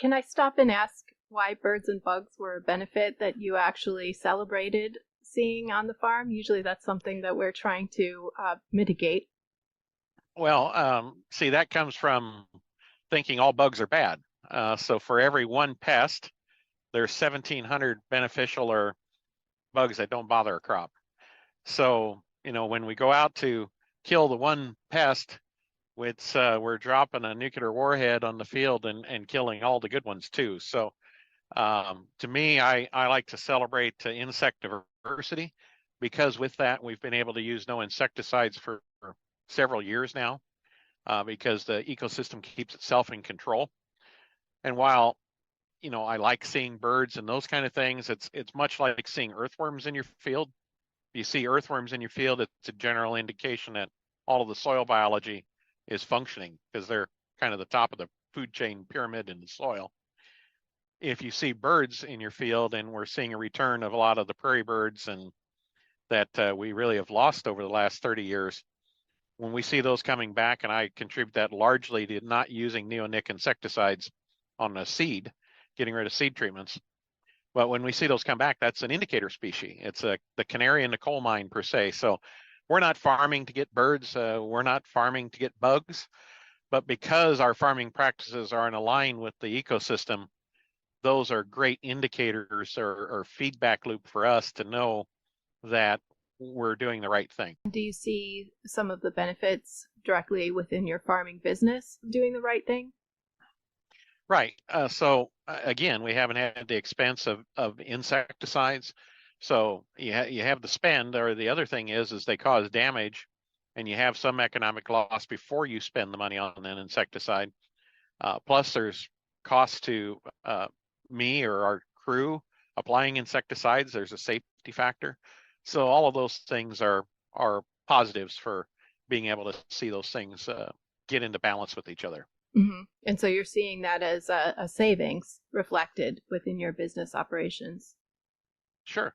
Can I stop and ask why birds and bugs were a benefit that you actually celebrated seeing on the farm? Usually that's something that we're trying to mitigate. Well, see, that comes from thinking all bugs are bad. So for every one pest, there's 1,700 beneficial or bugs that don't bother a crop. So, when we go out to kill the one pest, we're dropping a nuclear warhead on the field and killing all the good ones too. So to me, I like to celebrate insect diversity because with that, we've been able to use no insecticides for several years now because the ecosystem keeps itself in control. And while I like seeing birds and those kind of things, it's much like seeing earthworms in your field. If you see earthworms in your field, it's a general indication that all of the soil biology is functioning because they're kind of the top of the food chain pyramid in the soil. If you see birds in your field, and we're seeing a return of a lot of the prairie birds and that we really have lost over the last 30 years, when we see those coming back, and I contribute that largely to not using neonic insecticides on the seed, getting rid of seed treatments. But when we see those come back, that's an indicator species. It's the canary in the coal mine per se. So we're not farming to get birds. We're not farming to get bugs. But because our farming practices are in line with the ecosystem, those are great indicators or feedback loop for us to know that we're doing the right thing. Do you see some of the benefits directly within your farming business of doing the right thing? Right. So again, we haven't had the expense of insecticides. So you have the spend, or the other thing is they cause damage, and you have some economic loss before you spend the money on an insecticide. Plus, there's cost to me or our crew applying insecticides. There's a safety factor. So all of those things are positives for being able to see those things get into balance with each other. Mm-hmm. And so you're seeing that as a savings reflected within your business operations. Sure.